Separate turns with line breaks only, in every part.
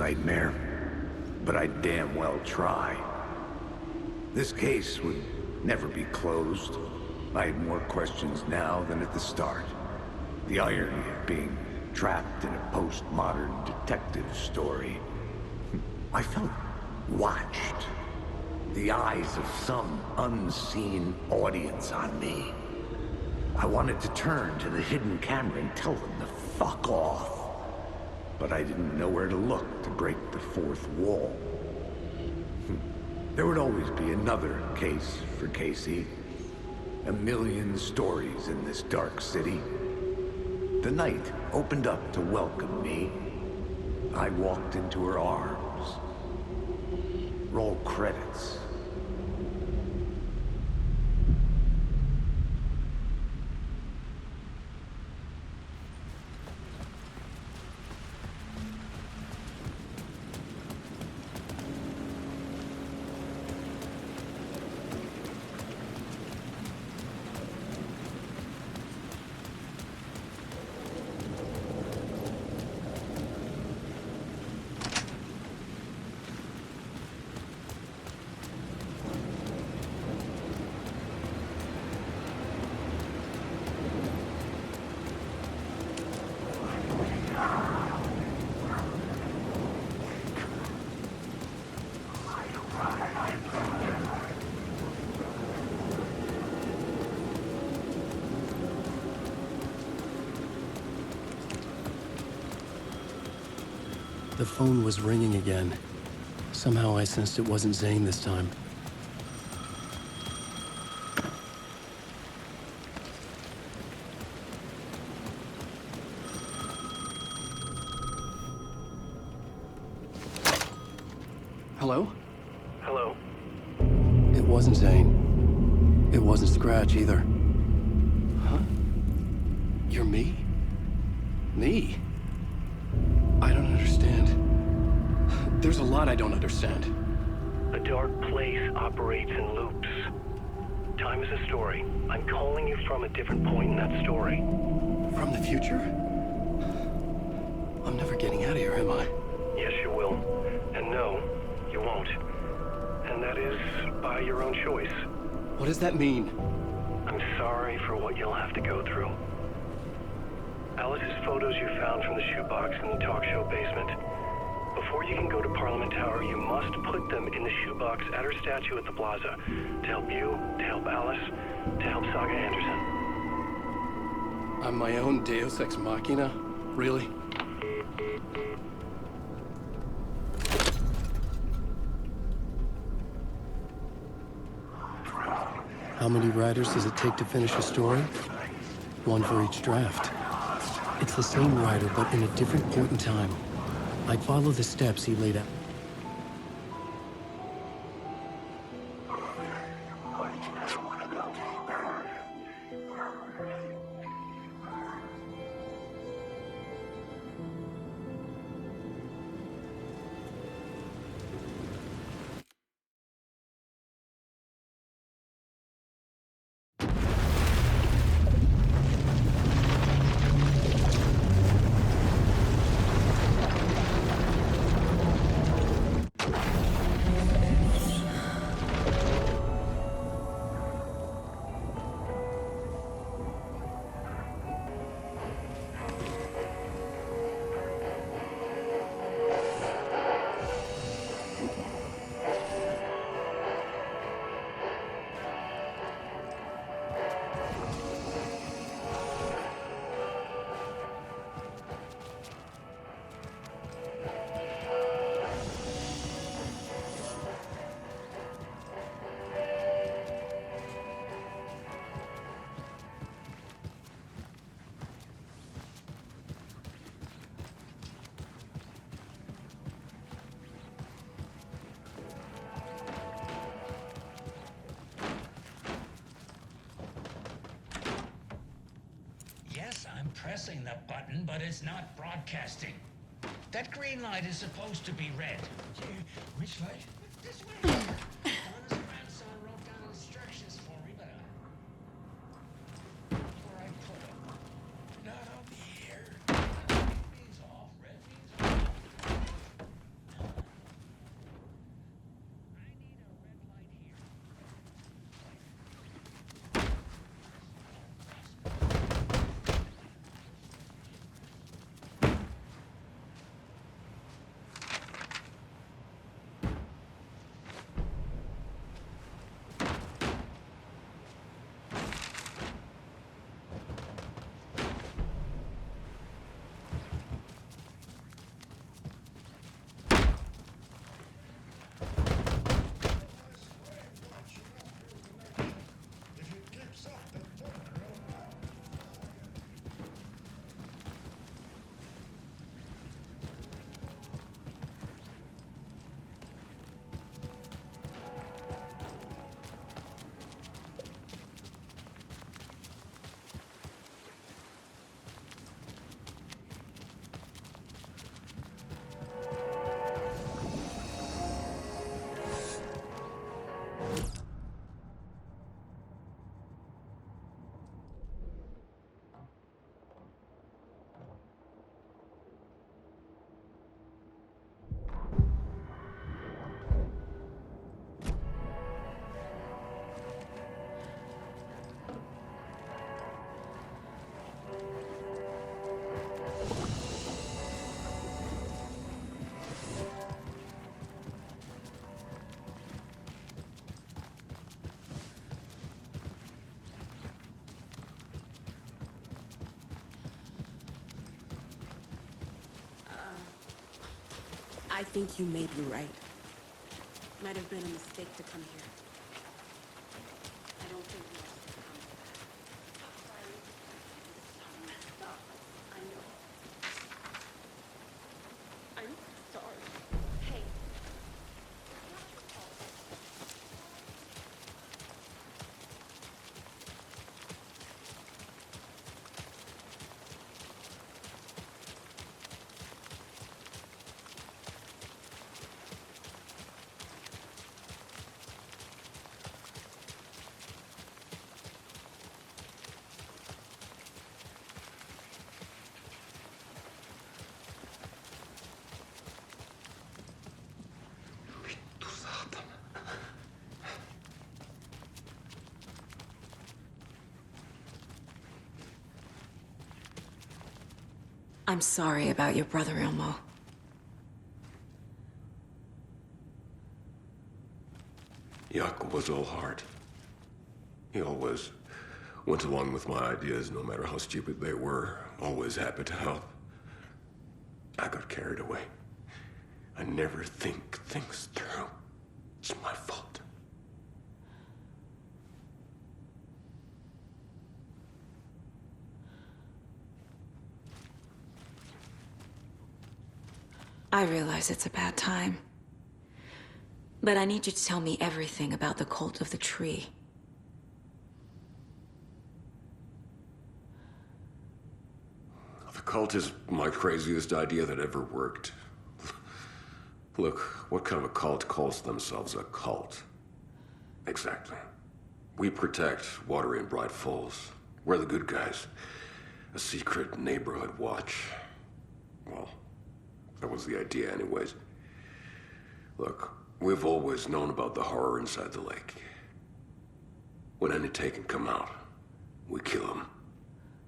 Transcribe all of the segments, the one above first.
nightmare, but I'd damn well try. This case would never be closed. I had more questions now than at the start. The irony of being trapped in a postmodern detective story. I felt watched. The eyes of some unseen audience on me. I wanted to turn to the hidden camera and tell them to fuck off. But I didn't know where to look to break the fourth wall. There would always be another case for Casey. A million stories in this dark city. The night opened up to welcome me. I walked into her arms. Roll credits.
The phone was ringing again. Somehow I sensed it wasn't Zane this time. Hello?
Hello?
It wasn't Zane. It wasn't Scratch either. Huh? You're me? Me? I don't understand. There's a lot I don't understand.
The dark place operates in loops. Time is a story. I'm calling you from a different point in that story.
From the future? I'm never getting out of here, am I?
Yes, you will. And no, you won't. And that is by your own choice.
What does that mean?
I'm sorry for what you'll have to go through. Alice's photos you found from the shoebox in the talk show basement. Before you can go to Parliament Tower, you must put them in the shoebox at her statue at the plaza. To help you, to help Alice, to help Saga Anderson.
I'm my own Deus Ex Machina? Really? How many writers does it take to finish a story? One for each draft. It's the same writer, but in a different point in time. I'd follow the steps he laid out.
Yes, I'm pressing the button, but it's not broadcasting. That green light is supposed to be red. Which light? This way. Donna's grandson wrote down instructions for me, but where I put them. Not up here. Green means off, red means on.
I think you may be right. Might have been a mistake to come here. I don't think we have to come back. So messed up. I know. I'm sorry. Hey. Not your fault.
I'm sorry about your brother, Ilmo.
Jakob was all heart. He always went along with my ideas, no matter how stupid they were. Always happy to help. I got carried away. I never think things through. It's my fault.
I realize it's a bad time. But I need you to tell me everything about the Cult of the Tree.
The cult is my craziest idea that ever worked. Look, what kind of a cult calls themselves a cult? Exactly. We protect Water in Bright Falls. We're the good guys. A secret neighborhood watch. Well, that was the idea anyways. Look, we've always known about the horror inside the lake. When any Taken come out, we kill them.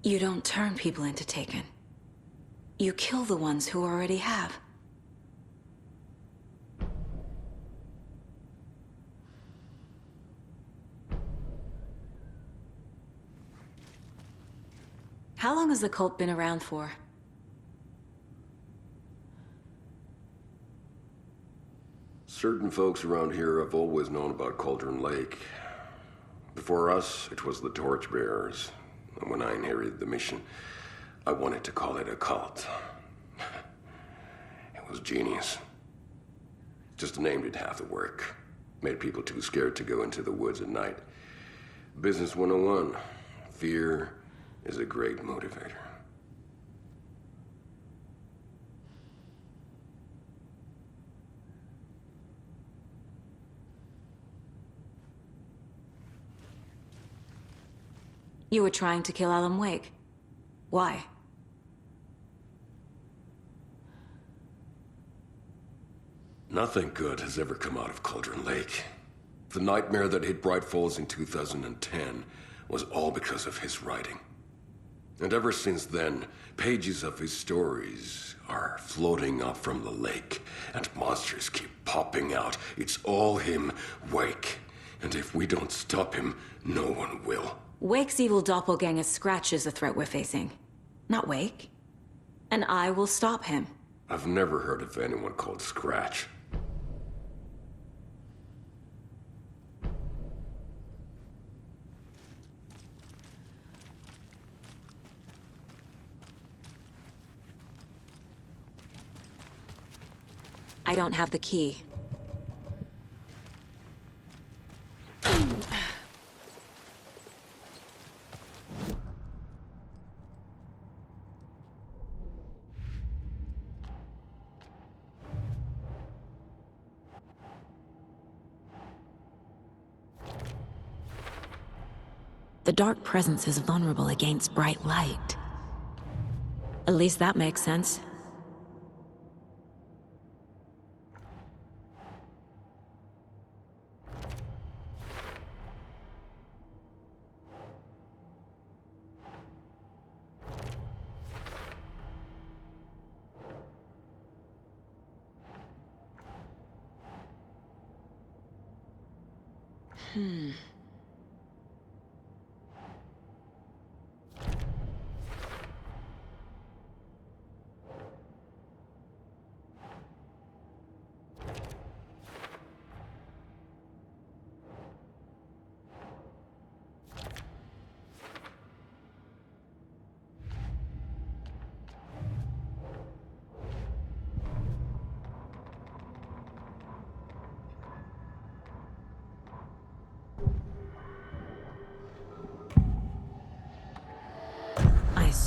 You don't turn people into Taken. You kill the ones who already have. How long has the cult been around for?
Certain folks around here have always known about Cauldron Lake. Before us, it was the Torchbearers. And when I inherited the mission, I wanted to call it a cult. It was genius. Just a name did half the work. Made people too scared to go into the woods at night. Business 101. Fear is a great motivator.
You were trying to kill Alan Wake. Why?
Nothing good has ever come out of Cauldron Lake. The nightmare that hit Bright Falls in 2010 was all because of his writing. And ever since then, pages of his stories are floating up from the lake, and monsters keep popping out. It's all him, Wake. And if we don't stop him, no one will.
Wake's evil doppelganger Scratch is the threat we're facing. Not Wake. And I will stop him.
I've never heard of anyone called Scratch.
I don't have the key. The dark presence is vulnerable against bright light. At least that makes sense.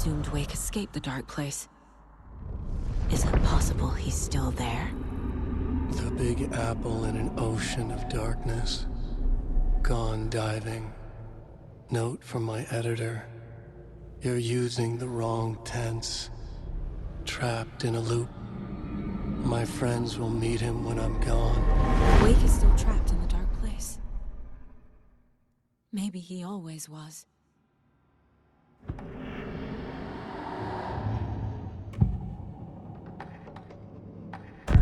assumed Wake escaped the dark place. Is it possible he's still there?
The Big Apple in an ocean of darkness. Gone diving. Note from my editor. You're using the wrong tense. Trapped in a loop. My friends will meet him when I'm gone.
Wake is still trapped in the dark place. Maybe he always was.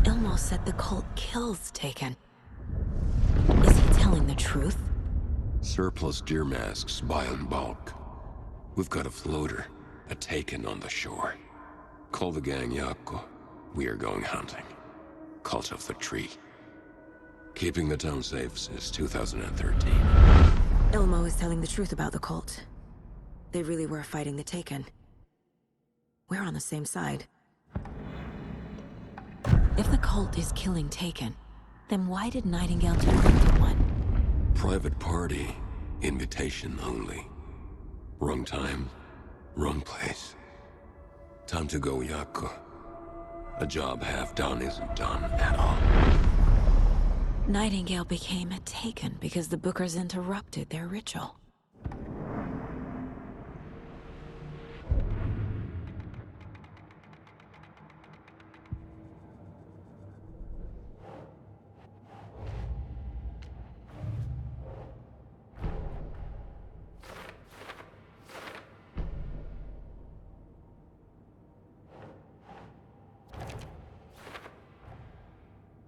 Ilmo said the cult kills Taken. Is he telling the truth?
Surplus deer masks buy in bulk. We've got a floater, a Taken on the shore. Call the gang Yako. We are going hunting. Cult of the Tree. Keeping the town safe since 2013.
Ilmo is telling the truth about the cult. They really were fighting the Taken. We're on the same side. If the cult is killing Taken, then why did Nightingale turn into one?
Private party. Invitation only. Wrong time, wrong place. Time to go, Yako. A job half done isn't done at all.
Nightingale became a Taken because the Bookers interrupted their ritual.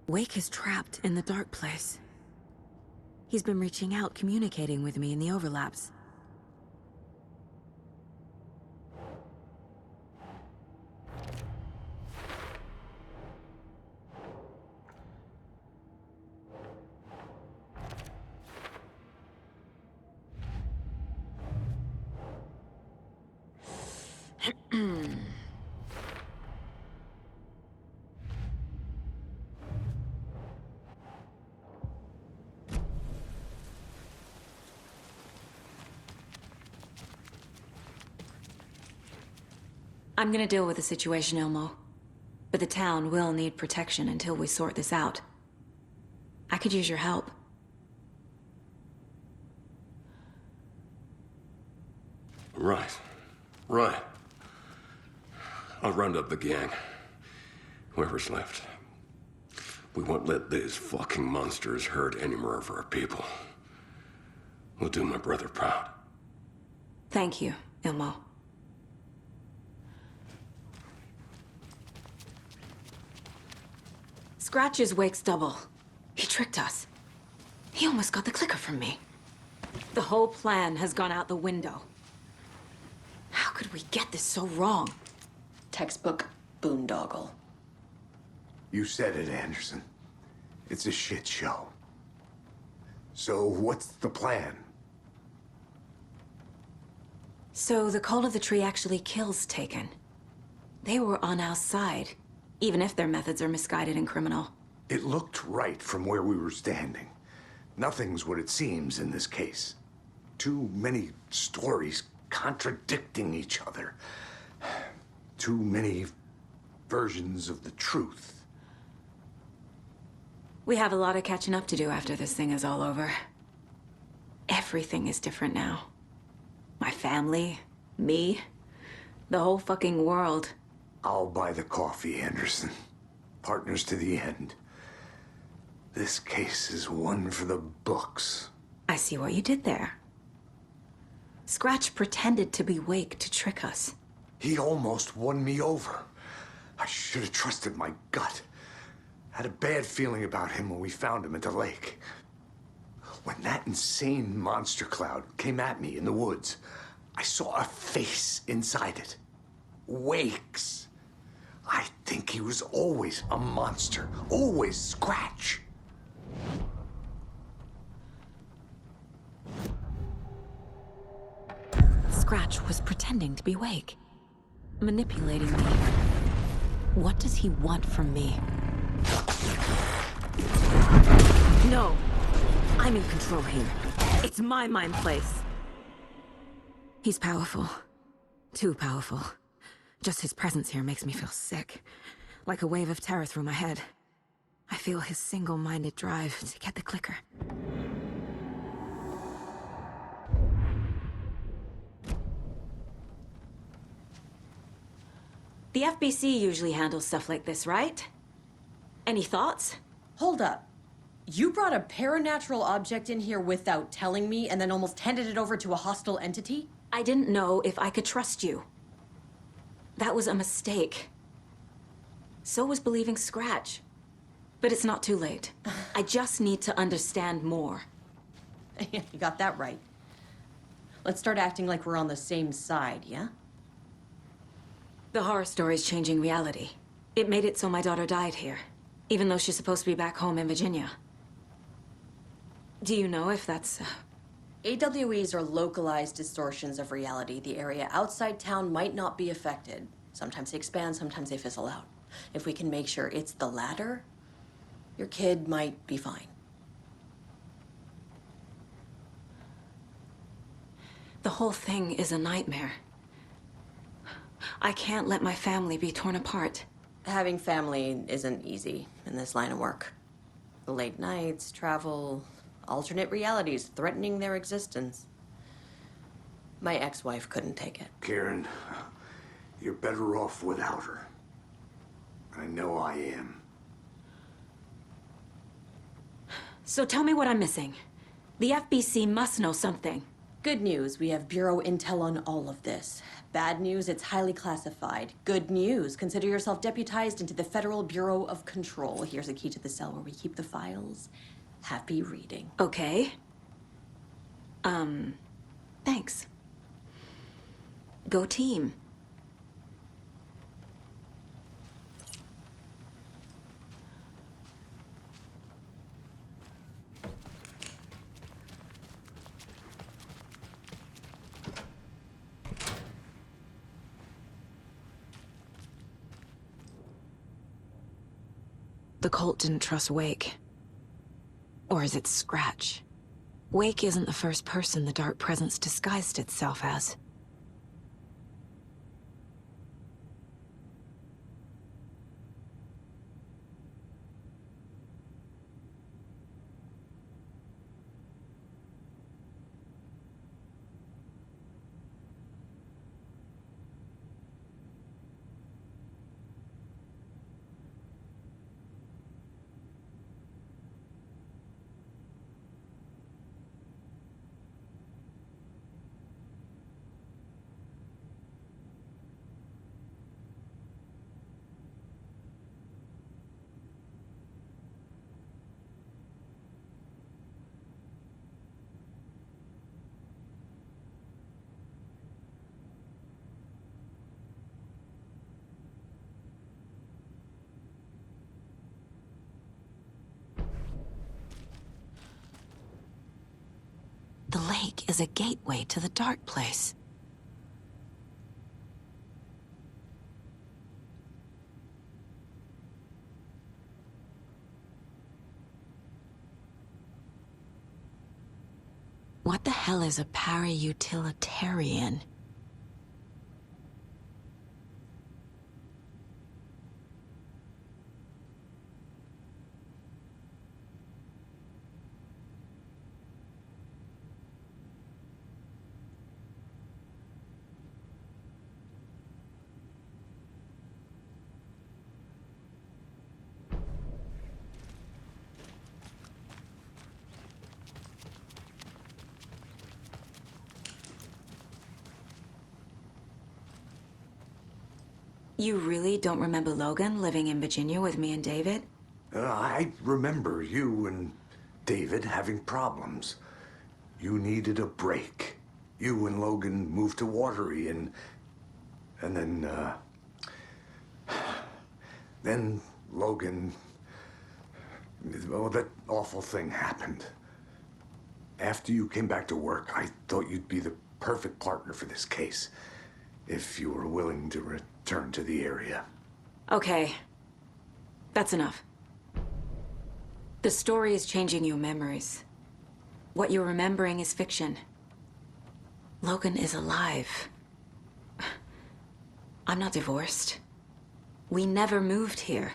Wake is trapped in the dark place. He's been reaching out, communicating with me in the overlaps. I'm gonna deal with the situation, Ilmo. But the town will need protection until we sort this out. I could use your help.
Right. I'll round up the gang. Whoever's left. We won't let these fucking monsters hurt any more of our people. We'll do my brother proud.
Thank you, Ilmo. Scratch is Wake's double. He tricked us. He almost got the clicker from me. The whole plan has gone out the window. How could we get this so wrong?
Textbook boondoggle.
You said it, Anderson. It's a shit show. So what's the plan?
So the Cult of the Tree actually kills Taken. They were on our side, even if their methods are misguided and criminal.
It looked right from where we were standing. Nothing's what it seems in this case. Too many stories contradicting each other. Too many versions of the truth.
We have a lot of catching up to do after this thing is all over. Everything is different now. My family, me, the whole fucking world.
I'll buy the coffee, Anderson. Partners to the end. This case is one for the books.
I see what you did there. Scratch pretended to be Wake to trick us.
He almost won me over. I should have trusted my gut. Had a bad feeling about him when we found him at the lake. When that insane monster cloud came at me in the woods, I saw a face inside it. Wake's. I think he was always a monster. Always Scratch.
Scratch was pretending to be Wake. Manipulating me. What does he want from me? No! I'm in control here. It's my mind place. He's powerful. Too powerful. Just his presence here makes me feel sick. Like a wave of terror through my head. I feel his single-minded drive to get the clicker. The FBC usually handles stuff like this, right? Any thoughts?
Hold up. You brought a paranatural object in here without telling me and then almost handed it over to a hostile entity?
I didn't know if I could trust you. That was a mistake. So was believing Scratch. But it's not too late. I just need to understand more.
You got that right. Let's start acting like we're on the same side, yeah?
The horror story's changing reality. It made it so my daughter died here, even though she's supposed to be back home in Virginia. Do you know if that's...
AWEs are localized distortions of reality. The area outside town might not be affected. Sometimes they expand, sometimes they fizzle out. If we can make sure it's the latter, your kid might be fine.
The whole thing is a nightmare. I can't let my family be torn apart.
Having family isn't easy in this line of work. The late nights, travel, alternate realities threatening their existence. My ex-wife couldn't take it.
Karen, you're better off without her. I know I am.
So tell me what I'm missing. The FBC must know something.
Good news, we have Bureau intel on all of this. Bad news, it's highly classified. Good news, consider yourself deputized into the Federal Bureau of Control. Here's a key to the cell where we keep the files. Happy reading.
Okay. Thanks. Go team. The cult didn't trust Wake. Or is it Scratch? Wake isn't the first person the Dark Presence disguised itself as. The lake is a gateway to the dark place. What the hell is a para-utilitarian? You really don't remember Logan living in Virginia with me and David?
I remember you and David having problems. You needed a break. You and Logan moved to Watery and then Logan, oh, that awful thing happened. After you came back to work, I thought you'd be the perfect partner for this case, if you were willing to return to the area.
Okay. That's enough. The story is changing your memories. What you're remembering is fiction. Logan is alive. I'm not divorced. We never moved here.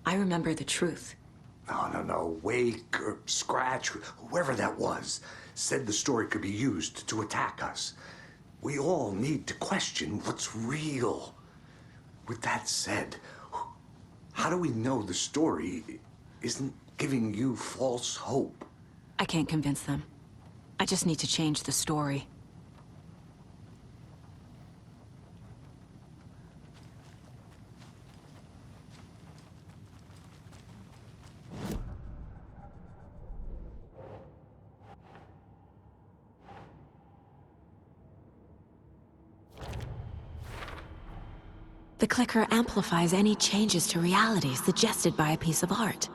I remember the truth.
No. Wake or Scratch, whoever that was, said the story could be used to attack us. We all need to question what's real. With that said, how do we know the story isn't giving you false hope?
I can't convince them. I just need to change the story. The clicker amplifies any changes to reality suggested by a piece of art.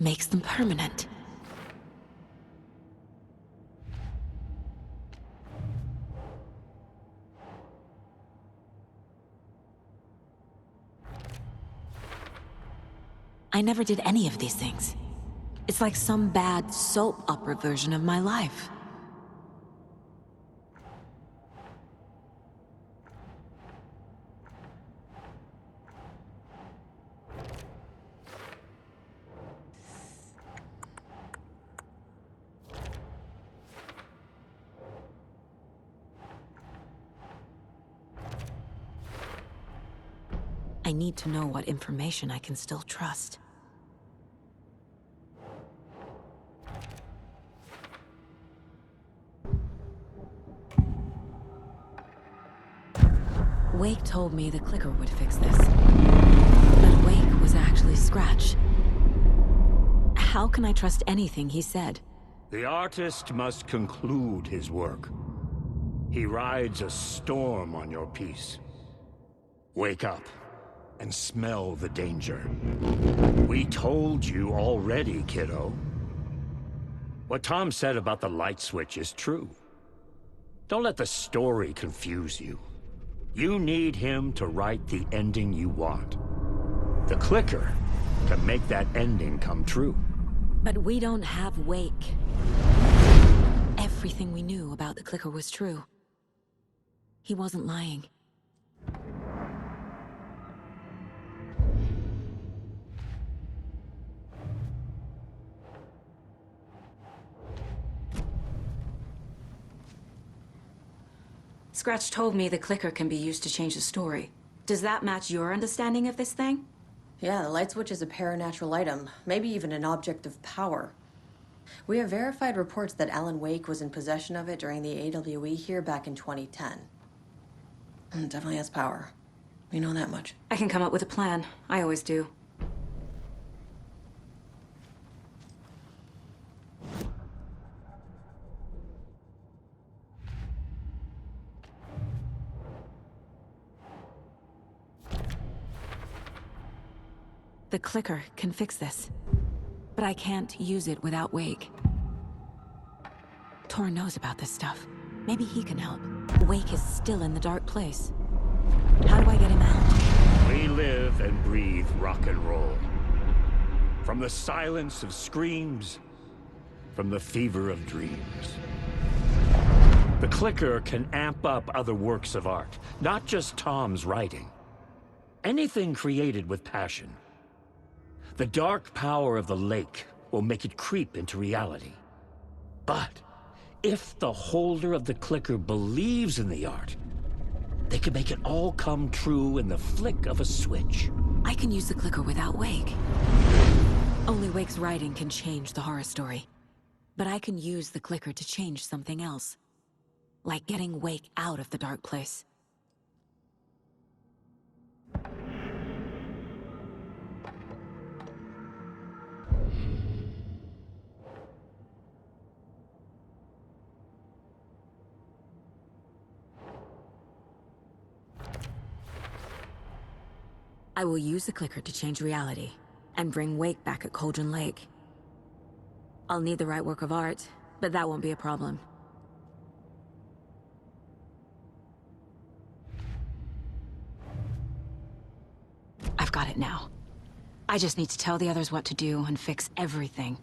Makes them permanent. I never did any of these things. It's like some bad soap opera version of my life. I need to know what information I can still trust. Wake told me the clicker would fix this. But Wake was actually Scratch. How can I trust anything he said?
The artist must conclude his work. He rides a storm on your piece. Wake up and smell the danger. We told you already, kiddo. What Tom said about the light switch is true. Don't let the story confuse you. You need him to write the ending you want. The clicker can make that ending come true.
But we don't have Wake. Everything we knew about the clicker was true. He wasn't lying. Scratch told me the clicker can be used to change the story. Does that match your understanding of this thing?
Yeah, the light switch is a paranatural item, maybe even an object of power. We have verified reports that Alan Wake was in possession of it during the AWE here back in 2010. It definitely has power. We know that much.
I can come up with a plan. I always do. The clicker can fix this, but I can't use it without Wake. Tor knows about this stuff. Maybe he can help. Wake is still in the dark place. How do I get him out?
We live and breathe rock and roll. From the silence of screams, from the fever of dreams. The clicker can amp up other works of art, not just Tom's writing. Anything created with passion. The dark power of the lake will make it creep into reality. But if the holder of the clicker believes in the art, they can make it all come true in the flick of a switch.
I can use the clicker without Wake. Only Wake's writing can change the horror story. But I can use the clicker to change something else. Like getting Wake out of the dark place. I will use the clicker to change reality, and bring Wake back at Cauldron Lake. I'll need the right work of art, but that won't be a problem. I've got it now. I just need to tell the others what to do and fix everything.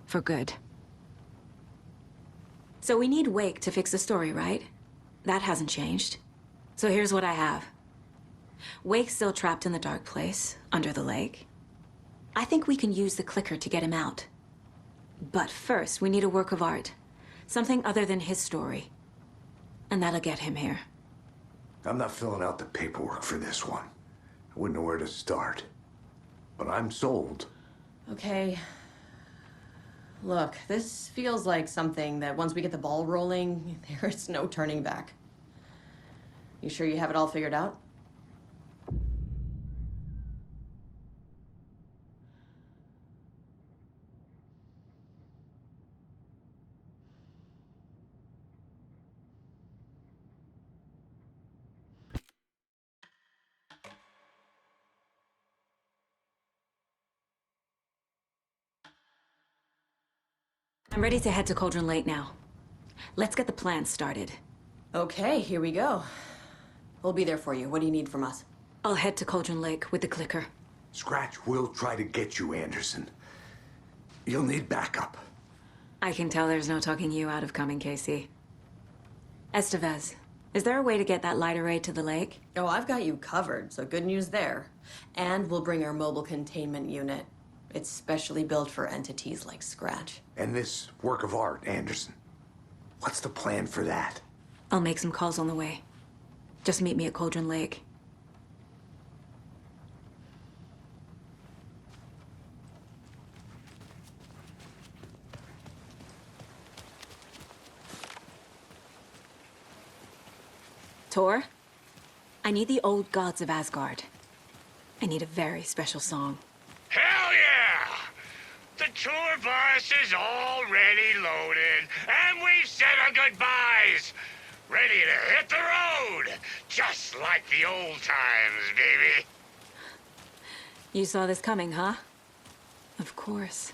For good. So we need Wake to fix the story, right? That hasn't changed. So here's what I have. Wake's still trapped in the dark place, under the lake. I think we can use the clicker to get him out. But first, we need a work of art. Something other than his story. And that'll get him here.
I'm not filling out the paperwork for this one. I wouldn't know where to start. But I'm sold.
Okay. Look, this feels like something that once we get the ball rolling, there's no turning back. You sure you have it all figured out?
I'm ready to head to Cauldron Lake now. Let's get the plan started.
Okay, here we go. We'll be there for you. What do you need from us?
I'll head to Cauldron Lake with the clicker.
Scratch will try to get you, Anderson. You'll need backup.
I can tell there's no talking you out of coming, Casey. Estevez, is there a way to get that light array to the lake?
Oh, I've got you covered, so good news there. And we'll bring our mobile containment unit. It's specially built for entities like Scratch.
And this work of art, Anderson. What's the plan for that?
I'll make some calls on the way. Just meet me at Cauldron Lake. Tor, I need the old gods of Asgard. I need a very special song.
Hell yeah! The tour bus is already loaded, and we've said our goodbyes. Ready to hit the road, just like the old times, baby.
You saw this coming, huh? Of course.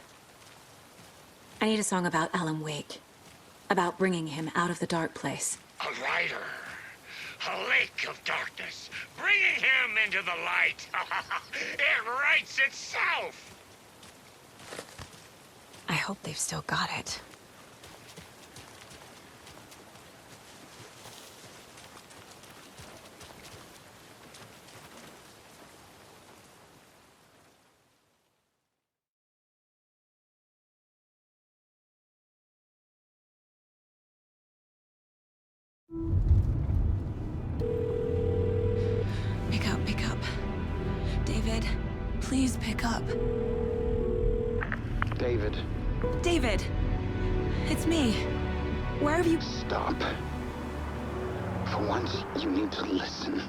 I need a song about Alan Wake. About bringing him out of the dark place.
A rider. A lake of darkness. Bringing him into the light. It writes itself.
I hope they've still got it. Pick up. David, please pick up.
David.
David! It's me. Where have you...
Stop. For once, you need to listen.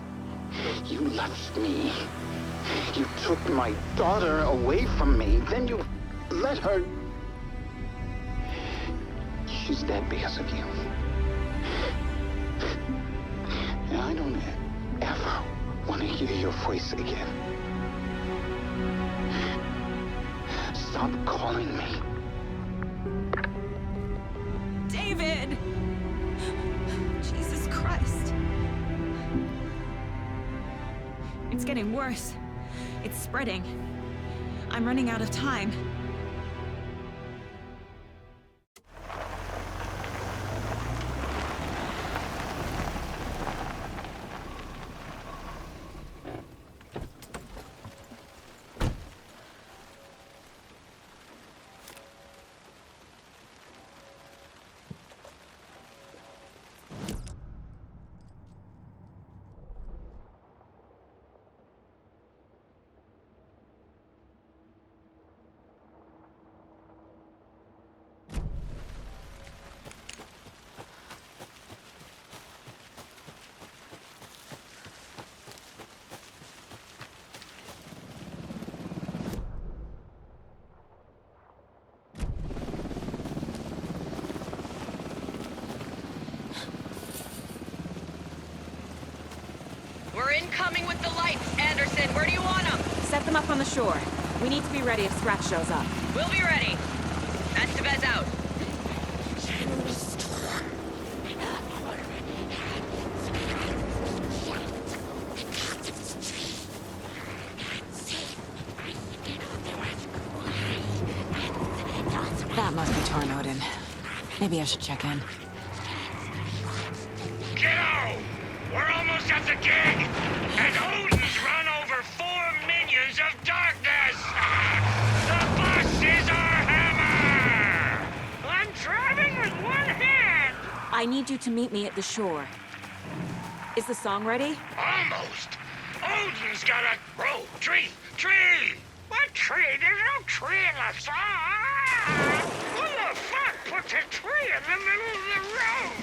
You left me. You took my daughter away from me. Then you let her... She's dead because of you. And I don't ever want to hear your voice again. Stop calling me.
David! Jesus Christ. It's getting worse. It's spreading. I'm running out of time.
We're incoming with the lights, Anderson. Where do you want them?
Set them up on the shore. We need to be ready if Scratch shows up.
We'll be ready. Estevez out.
That must be Tornodin. Maybe I should check in.
Kiddo!
We're almost at the gig, and Odin's run over 4 minions of darkness! The bus is our hammer! I'm driving with one hand!
I need you to meet me at the shore. Is the song ready?
Almost! Odin's got a... Bro, tree! Tree! What tree? There's no tree in the song! Who the fuck puts a tree in the middle of the road?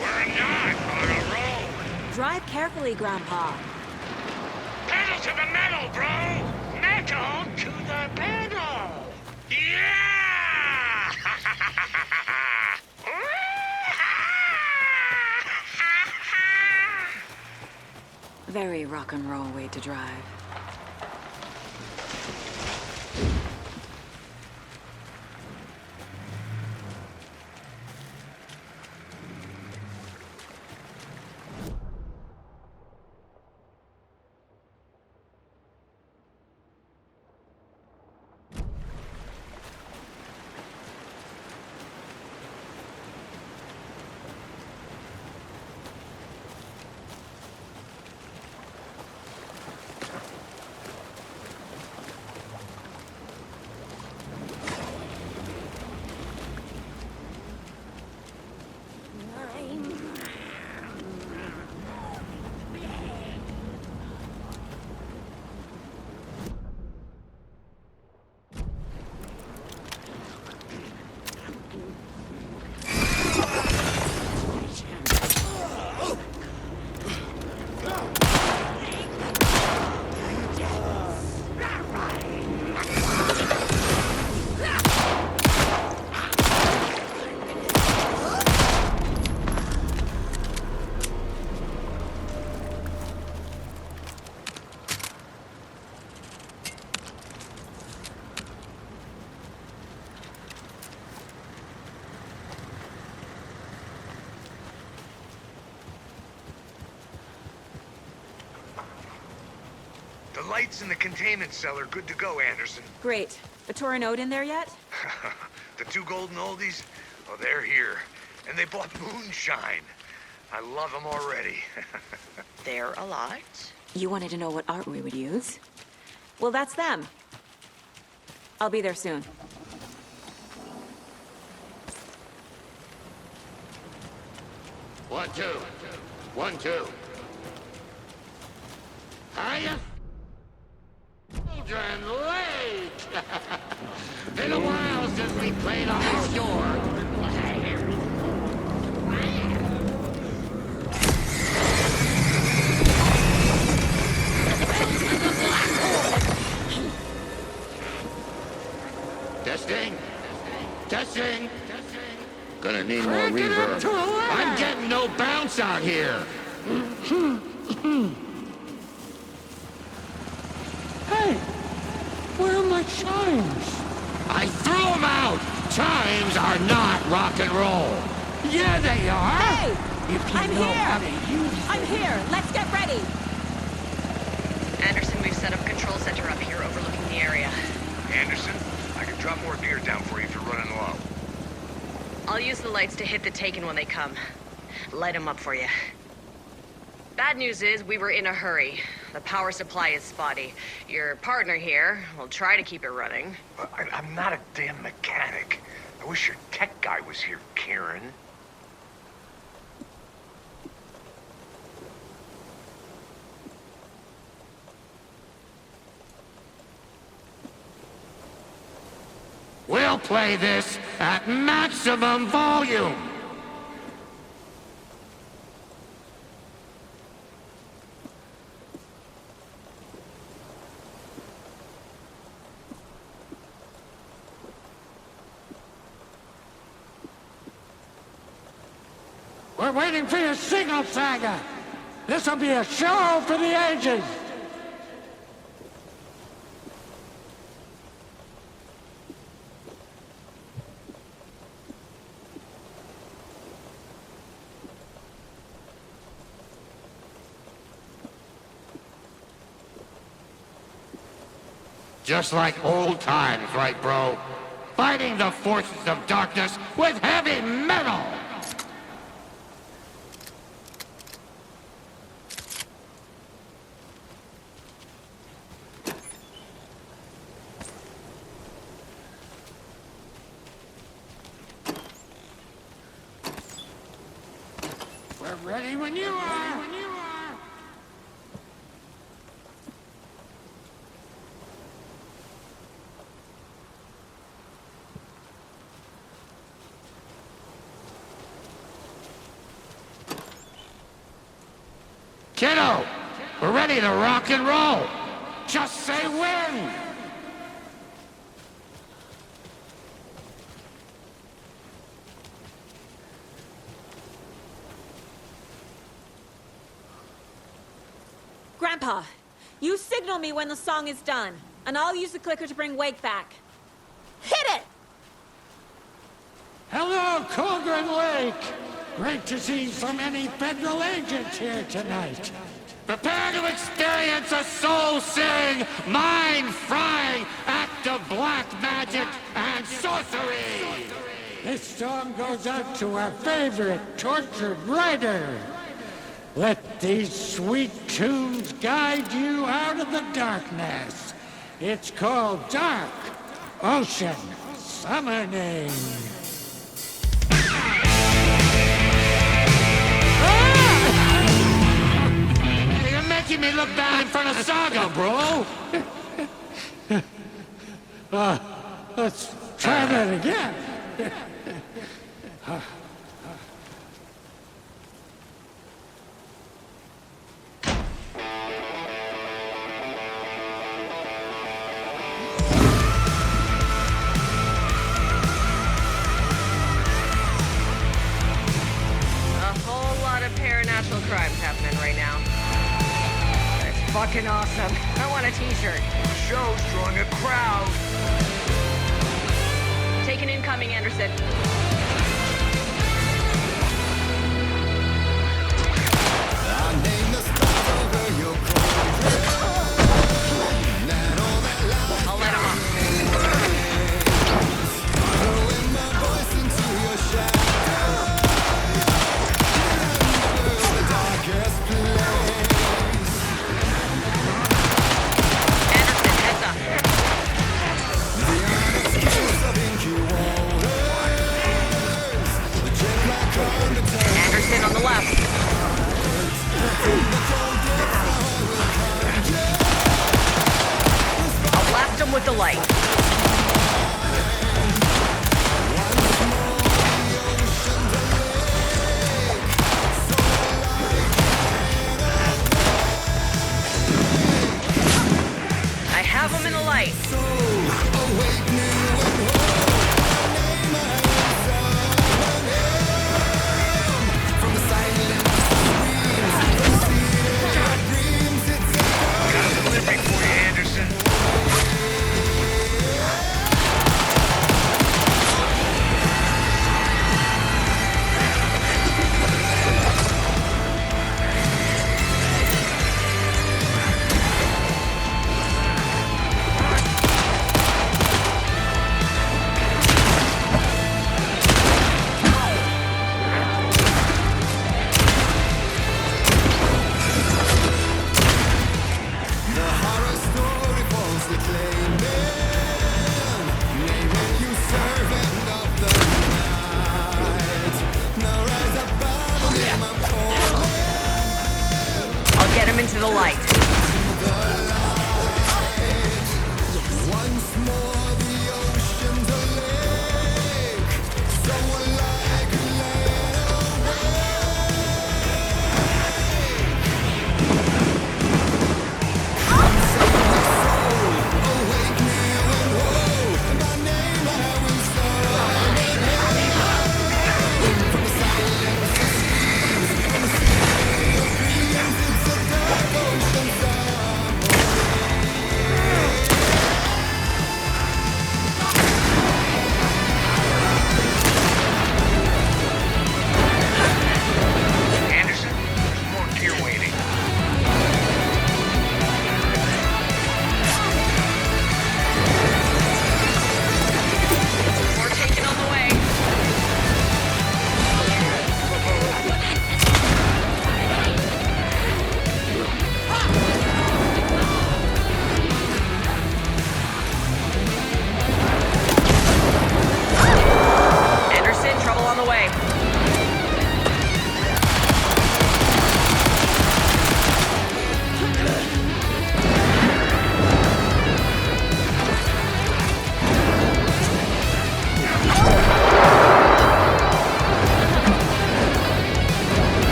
We're not on a road!
Drive carefully, Grandpa.
Pedal to the metal, bro! Metal to the pedal! Yeah!
Very rock and roll way to drive.
The lights in the containment cell are good to go, Anderson.
Great. A Torinode in there yet?
The 2 golden oldies? Oh, they're here. And they bought moonshine. I love them already.
They're a lot.
You wanted to know what art we would use? Well, that's them. I'll be there soon.
One, two. 1, 2. Hiya. Children, late! Been a while since we played on the shore. Testing. Testing. Gonna need more reverb. I'm getting no bounce out here. Hey, where are my chimes? I threw them out. Chimes are not rock and roll. Yeah, they are.
Hey!
If you
I'm
know how
here!
to use them.
I'm here! Let's get ready!
Anderson, we've set up a control center up here overlooking the area.
Anderson, I can drop more gear down for you if you're running low.
I'll use the lights to hit the Taken when they come. Light them up for you. Bad news is we were in a hurry. The power supply is spotty. Your partner here will try to keep it running.
I'm not a damn mechanic. I wish your tech guy was here, Karen.
We'll play this at maximum volume. We're waiting for your signal, Saga. This'll be a show for the ages. Just like old times, right, bro? Fighting the forces of darkness with heavy metal! I'm ready when you are. Kiddo, we're ready to rock and roll. Just say when.
Grandpa, you signal me when the song is done, and I'll use the clicker to bring Wake back. Hit it!
Hello, Colgren Lake. Great to see so many federal agents here tonight. Prepare to experience a soul-searing, mind-frying act of black magic and sorcery. This song goes out to our favorite tortured writer. Let these sweet tunes guide you out of the darkness. It's called Dark Ocean Summoning. You're making me look bad in front of Saga, bro. Let's try that again.
Paranatural crimes happening right now. It's fucking awesome. I want a t-shirt.
Show's drawing a crowd.
Take an incoming, Anderson. I'll let him off. Anderson on the left. I'll blast him with the light. I have him in the light.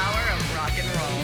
power of rock and roll.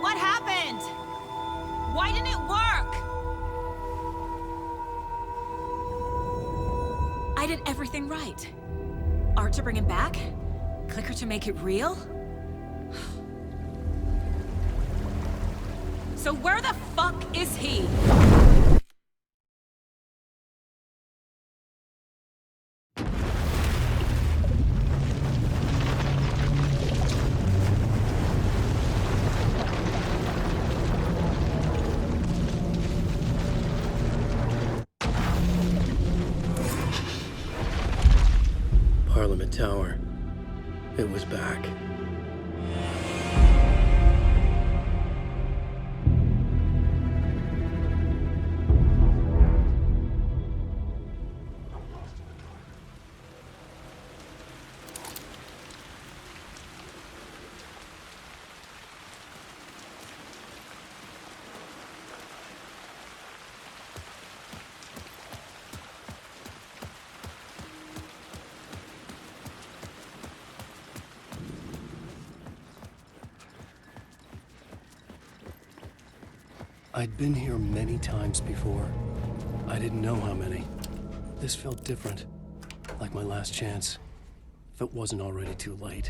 What happened? Why didn't it work?
I did everything right. Art to bring him back? Clicker to make it real?
So where the fuck is he?
Parliament Tower. It was back. I'd been here many times before. I didn't know how many. This felt different, like my last chance, if it wasn't already too late.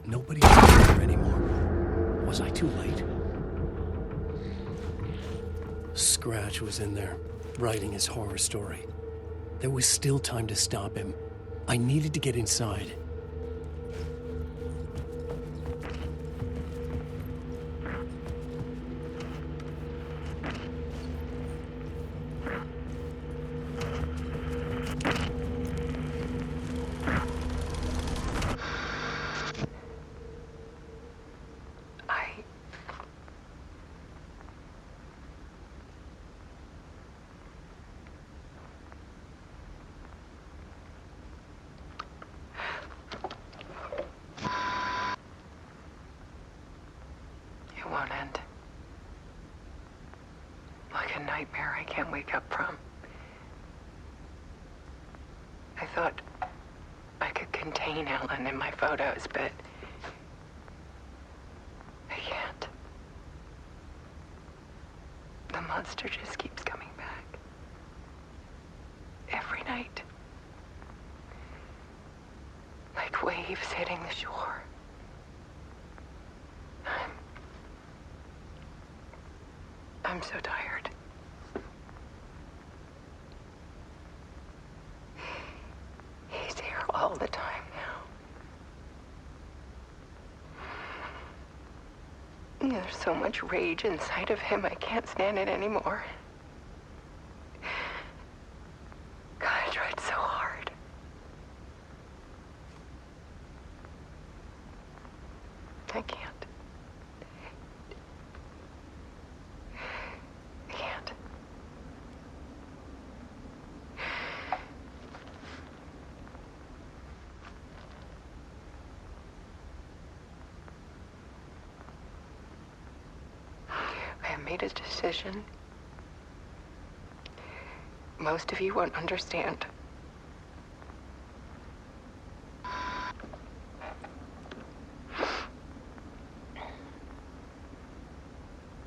Nobody was here anymore. Was I too late? Scratch was in there, writing his horror story. There was still time to stop him. I needed to get inside.
It won't end. Like a nightmare I can't wake up from. I thought I could contain Ellen in my photos, but I can't. The monster just keeps coming back. Every night. Like waves hitting the shore. I'm so tired. He's here all the time now. There's so much rage inside of him, I can't stand it anymore. God, I tried so hard. I can't. Made a decision. Most of you won't understand.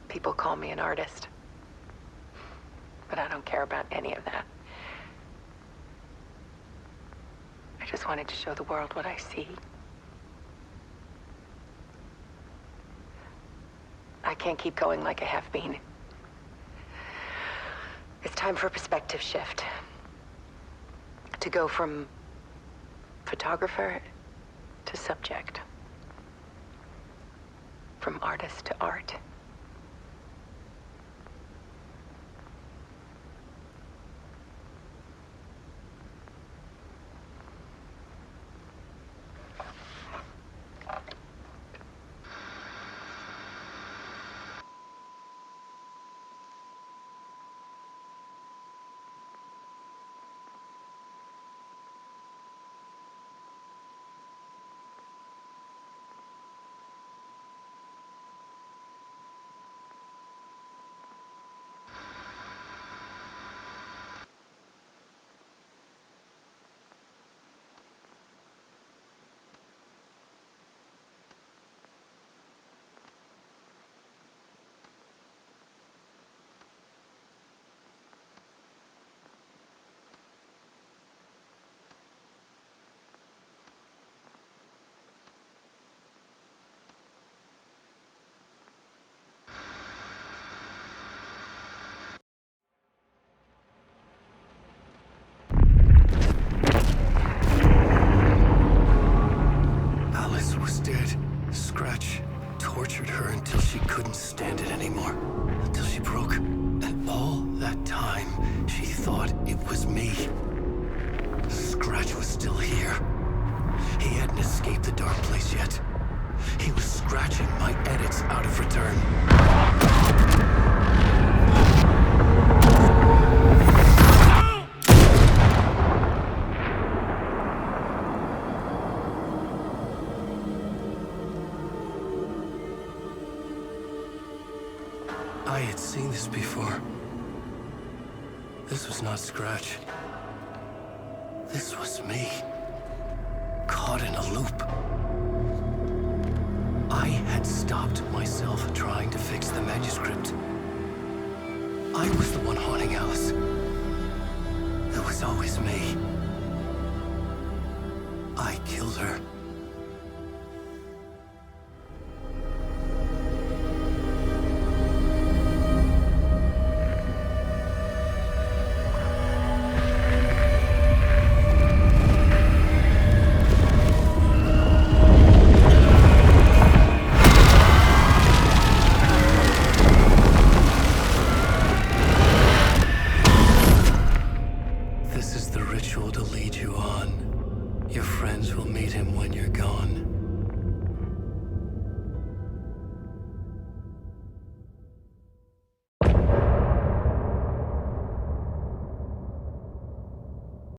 People call me an artist, but I don't care about any of that. I just wanted to show the world what I see. I can't keep going like I have been.
Time for a perspective shift. To go from photographer to subject. From artist to art.
Alice was dead. Scratch tortured her until she couldn't stand it anymore. Until she broke. And all that time, she thought it was me. Scratch was still here. He hadn't escaped the dark place yet. He was scratching my edits out of return. I had seen this before. This was not Scratch. This was me. Caught in a loop. I had stopped myself trying to fix the manuscript. I was the one haunting Alice. It was always me. I killed her. This is the ritual to lead you on. Your friends will meet him when you're gone.